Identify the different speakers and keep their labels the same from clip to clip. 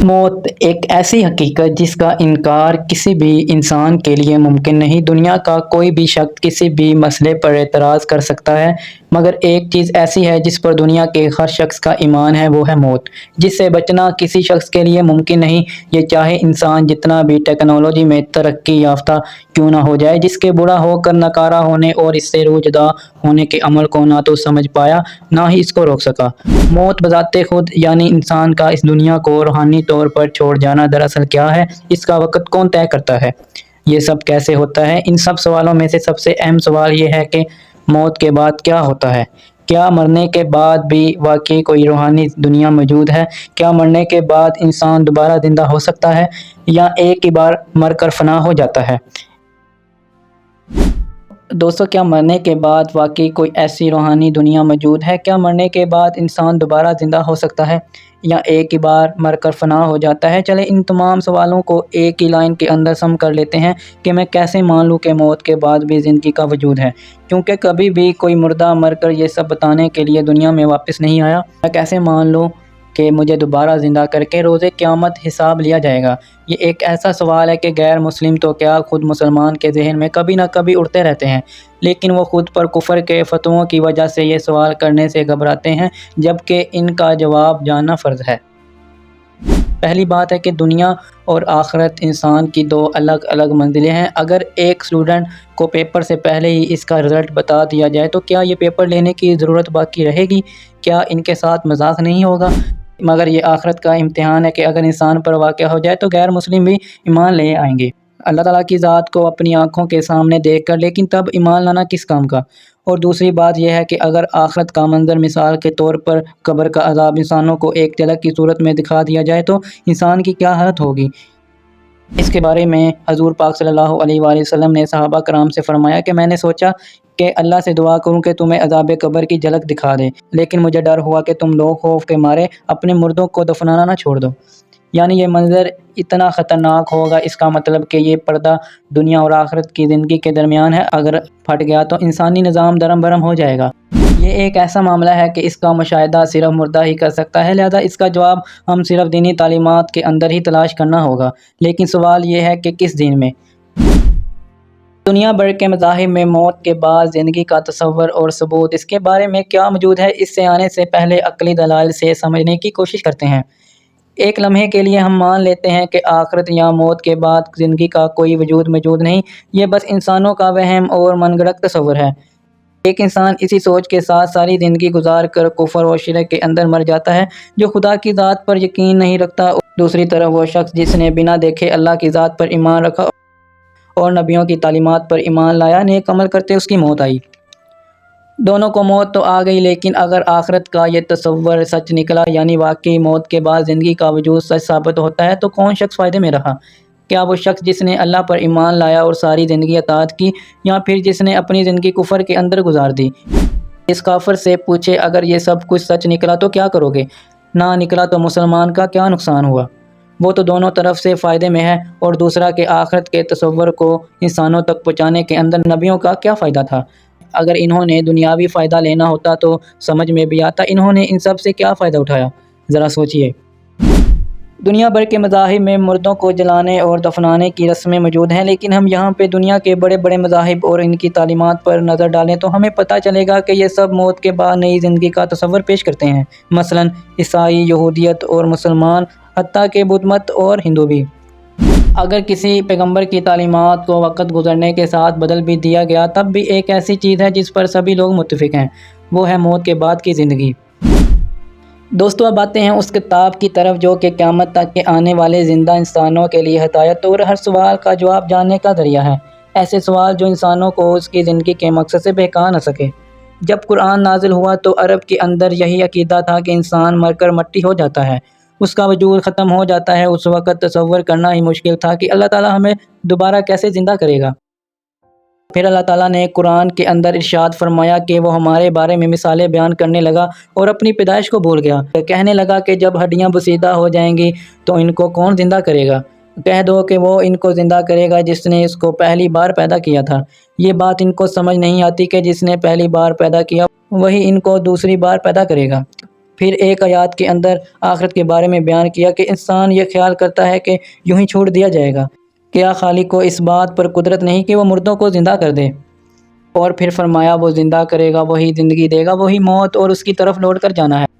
Speaker 1: موت ایک ایسی حقیقت جس کا انکار کسی بھی انسان کے لیے ممکن نہیں۔ دنیا کا کوئی بھی شخص کسی بھی مسئلے پر اعتراض کر سکتا ہے، مگر ایک چیز ایسی ہے جس پر دنیا کے ہر شخص کا ایمان ہے، وہ ہے موت، جس سے بچنا کسی شخص کے لیے ممکن نہیں، یہ چاہے انسان جتنا بھی ٹیکنالوجی میں ترقی یافتہ کیوں نہ ہو جائے۔ جس کے بوڑھا ہو کر ناکارہ ہونے اور اس سے روح جدا ہونے کے عمل کو نہ تو سمجھ پایا، نہ ہی اس کو روک سکا۔ موت بذات خود یعنی انسان کا اس دنیا کو روحانی طور پر چھوڑ جانا دراصل کیا ہے؟ اس کا وقت کون طے کرتا ہے؟ یہ سب کیسے ہوتا ہے؟ ان سب سوالوں میں سے سب سے اہم سوال یہ ہے کہ موت کے بعد کیا ہوتا ہے؟ کیا مرنے کے بعد بھی واقعی کوئی روحانی دنیا موجود ہے؟ کیا مرنے کے بعد انسان دوبارہ زندہ ہو سکتا ہے یا ایک ہی بار مر کر فنا ہو جاتا ہے؟ دوستو، کیا مرنے کے بعد واقعی کوئی ایسی روحانی دنیا موجود ہے؟ کیا مرنے کے بعد انسان دوبارہ زندہ ہو سکتا ہے یا ایک ہی بار مر کر فنا ہو جاتا ہے؟ چلیں ان تمام سوالوں کو ایک ہی لائن کے اندر سم کر لیتے ہیں کہ میں کیسے مان لوں کہ موت کے بعد بھی زندگی کا وجود ہے، کیونکہ کبھی بھی کوئی مردہ مر کر یہ سب بتانے کے لیے دنیا میں واپس نہیں آیا۔ میں کیسے مان لوں کہ مجھے دوبارہ زندہ کر کے روز قیامت حساب لیا جائے گا؟ یہ ایک ایسا سوال ہے کہ غیر مسلم تو کیا خود مسلمان کے ذہن میں کبھی نہ کبھی اٹھتے رہتے ہیں، لیکن وہ خود پر کفر کے فتووں کی وجہ سے یہ سوال کرنے سے گھبراتے ہیں، جبکہ ان کا جواب جاننا فرض ہے۔ پہلی بات ہے کہ دنیا اور آخرت انسان کی دو الگ الگ منزلیں ہیں۔ اگر ایک اسٹوڈنٹ کو پیپر سے پہلے ہی اس کا رزلٹ بتا دیا جائے تو کیا یہ پیپر لینے کی ضرورت باقی رہے گی؟ کیا ان کے ساتھ مذاق نہیں ہوگا؟ مگر یہ آخرت کا امتحان ہے کہ اگر انسان پر واقع ہو جائے تو غیر مسلم بھی ایمان لے آئیں گے اللہ تعالیٰ کی ذات کو اپنی آنکھوں کے سامنے دیکھ کر، لیکن تب ایمان لانا کس کام کا؟ اور دوسری بات یہ ہے کہ اگر آخرت کا منظر مثال کے طور پر قبر کا عذاب انسانوں کو ایک جھلک کی صورت میں دکھا دیا جائے تو انسان کی کیا حالت ہوگی؟ اس کے بارے میں حضور پاک صلی اللہ علیہ وآلہ وسلم نے صحابہ کرام سے فرمایا کہ میں نے سوچا کہ اللہ سے دعا کروں کہ تمہیں عذاب قبر کی جھلک دکھا دے، لیکن مجھے ڈر ہوا کہ تم لوگ خوف کے مارے اپنے مردوں کو دفنانا نہ چھوڑ دو۔ یعنی یہ منظر اتنا خطرناک ہوگا، اس کا مطلب کہ یہ پردہ دنیا اور آخرت کی زندگی کے درمیان ہے، اگر پھٹ گیا تو انسانی نظام درم برم ہو جائے گا۔ یہ ایک ایسا معاملہ ہے کہ اس کا مشاہدہ صرف مردہ ہی کر سکتا ہے، لہذا اس کا جواب ہم صرف دینی تعلیمات کے اندر ہی تلاش کرنا ہوگا۔ لیکن سوال یہ ہے کہ کس دین میں؟ دنیا بھر کے مذاہب میں موت کے بعد زندگی کا تصور اور ثبوت، اس کے بارے میں کیا موجود ہے، اس سے آنے سے پہلے عقلی دلائل سے سمجھنے کی کوشش کرتے ہیں۔ ایک لمحے کے لیے ہم مان لیتے ہیں کہ آخرت یا موت کے بعد زندگی کا کوئی وجود موجود نہیں، یہ بس انسانوں کا وہم اور من گھڑت تصور ہے۔ ایک انسان اسی سوچ کے ساتھ ساری زندگی گزار کر کفر و شرک کے اندر مر جاتا ہے، جو خدا کی ذات پر یقین نہیں رکھتا۔ دوسری طرف وہ شخص جس نے بنا دیکھے اللہ کی ذات پر ایمان رکھا اور نبیوں کی تعلیمات پر ایمان لایا، نیک عمل کرتے اس کی موت آئی۔ دونوں کو موت تو آ گئی، لیکن اگر آخرت کا یہ تصور سچ نکلا، یعنی واقعی موت کے بعد زندگی کا وجود سچ ثابت ہوتا ہے، تو کون شخص فائدے میں رہا؟ کیا وہ شخص جس نے اللہ پر ایمان لایا اور ساری زندگی اطاعت کی، یا پھر جس نے اپنی زندگی کفر کے اندر گزار دی؟ اس کافر سے پوچھے اگر یہ سب کچھ سچ نکلا تو کیا کرو گے؟ نہ نکلا تو مسلمان کا کیا نقصان ہوا؟ وہ تو دونوں طرف سے فائدے میں ہے۔ اور دوسرا کہ آخرت کے تصور کو انسانوں تک پہنچانے کے اندر نبیوں کا کیا فائدہ تھا؟ اگر انہوں نے دنیاوی فائدہ لینا ہوتا تو سمجھ میں بھی آتا انہوں نے ان سب سے کیا فائدہ اٹھایا، ذرا سوچئے۔ دنیا بھر کے مذاہب میں مردوں کو جلانے اور دفنانے کی رسمیں موجود ہیں، لیکن ہم یہاں پہ دنیا کے بڑے بڑے مذاہب اور ان کی تعلیمات پر نظر ڈالیں تو ہمیں پتہ چلے گا کہ یہ سب موت کے بعد نئی زندگی کا تصور پیش کرتے ہیں۔ مثلاً عیسائی، یہودیت اور مسلمان، حتیٰ کہ بدھ مت اور ہندو بھی۔ اگر کسی پیغمبر کی تعلیمات کو وقت گزرنے کے ساتھ بدل بھی دیا گیا، تب بھی ایک ایسی چیز ہے جس پر سبھی لوگ متفق ہیں، وہ ہے موت کے بعد کی زندگی۔ دوستو، اب آتے ہیں اس کتاب کی طرف جو کہ قیامت تک کے آنے والے زندہ انسانوں کے لیے ہدایت اور ہر سوال کا جواب جاننے کا ذریعہ ہے، ایسے سوال جو انسانوں کو اس کی زندگی کے مقصد سے بہکا نہ سکے۔ جب قرآن نازل ہوا تو عرب کے اندر یہی عقیدہ تھا کہ انسان مر کر مٹی ہو جاتا ہے، اس کا وجود ختم ہو جاتا ہے۔ اس وقت تصور کرنا ہی مشکل تھا کہ اللہ تعالیٰ ہمیں دوبارہ کیسے زندہ کرے گا۔ پھر اللہ تعالیٰ نے قرآن کے اندر ارشاد فرمایا کہ وہ ہمارے بارے میں مثالیں بیان کرنے لگا اور اپنی پیدائش کو بھول گیا۔ کہنے لگا کہ جب ہڈیاں بسیدہ ہو جائیں گی تو ان کو کون زندہ کرے گا؟ کہہ دو کہ وہ ان کو زندہ کرے گا جس نے اس کو پہلی بار پیدا کیا تھا۔ یہ بات ان کو سمجھ نہیں آتی کہ جس نے پہلی بار پیدا کیا وہی ان کو دوسری بار پیدا کرے گا۔ پھر ایک آیات کے اندر آخرت کے بارے میں بیان کیا کہ انسان یہ خیال کرتا ہے کہ یوں ہی چھوڑ دیا جائے گا، کیا خالق کو اس بات پر قدرت نہیں کہ وہ مردوں کو زندہ کر دے؟ اور پھر فرمایا وہ زندہ کرے گا، وہی زندگی دے گا، وہی موت اور اس کی طرف لوٹ کر جانا ہے۔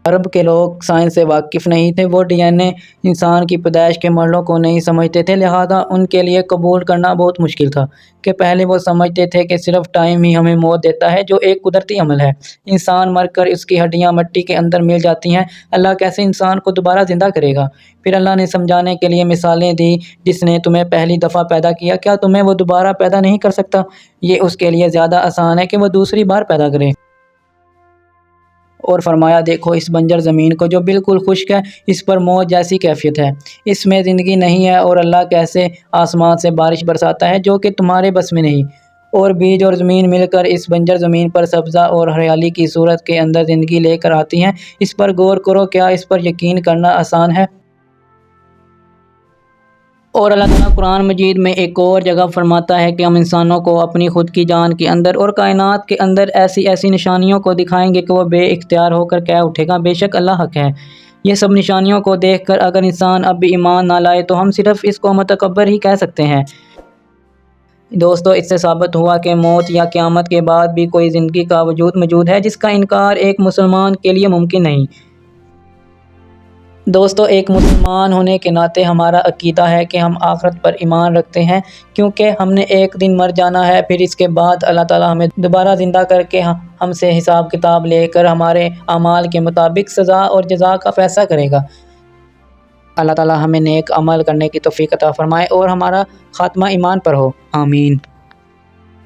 Speaker 1: عرب کے لوگ سائنس سے واقف نہیں تھے، وہ ڈی این اے انسان کی پیدائش کے مرحلوں کو نہیں سمجھتے تھے، لہذا ان کے لیے قبول کرنا بہت مشکل تھا کہ پہلے وہ سمجھتے تھے کہ صرف ٹائم ہی ہمیں موت دیتا ہے، جو ایک قدرتی عمل ہے۔ انسان مر کر اس کی ہڈیاں مٹی کے اندر مل جاتی ہیں، اللہ کیسے انسان کو دوبارہ زندہ کرے گا؟ پھر اللہ نے سمجھانے کے لیے مثالیں دی، جس نے تمہیں پہلی دفعہ پیدا کیا، کیا تمہیں وہ دوبارہ پیدا نہیں کر سکتا؟ یہ اس کے لیے زیادہ آسان ہے کہ وہ دوسری بار پیدا کرے۔ اور فرمایا دیکھو اس بنجر زمین کو جو بالکل خشک ہے، اس پر موت جیسی کیفیت ہے، اس میں زندگی نہیں ہے، اور اللہ کیسے آسمان سے بارش برساتا ہے جو کہ تمہارے بس میں نہیں، اور بیج اور زمین مل کر اس بنجر زمین پر سبزہ اور ہریالی کی صورت کے اندر زندگی لے کر آتی ہیں، اس پر غور کرو، کیا اس پر یقین کرنا آسان ہے؟ اور اللہ تعالیٰ قرآن مجید میں ایک اور جگہ فرماتا ہے کہ ہم انسانوں کو اپنی خود کی جان کے اندر اور کائنات کے اندر ایسی نشانیوں کو دکھائیں گے کہ وہ بے اختیار ہو کر کہہ اٹھے گا، بے شک اللہ حق ہے۔ یہ سب نشانیوں کو دیکھ کر اگر انسان اب بھی ایمان نہ لائے تو ہم صرف اس کو متکبر ہی کہہ سکتے ہیں۔ دوستو، اس سے ثابت ہوا کہ موت یا قیامت کے بعد بھی کوئی زندگی کا وجود موجود ہے، جس کا انکار ایک مسلمان کے لیے ممکن نہیں۔ دوستو، ایک مسلمان ہونے کے ناطے ہمارا عقیدہ ہے کہ ہم آخرت پر ایمان رکھتے ہیں، کیونکہ ہم نے ایک دن مر جانا ہے، پھر اس کے بعد اللہ تعالیٰ ہمیں دوبارہ زندہ کر کے ہم سے حساب کتاب لے کر ہمارے اعمال کے مطابق سزا اور جزا کا فیصلہ کرے گا۔ اللہ تعالیٰ ہمیں نیک عمل کرنے کی توفیق عطا فرمائے اور ہمارا خاتمہ ایمان پر ہو، آمین۔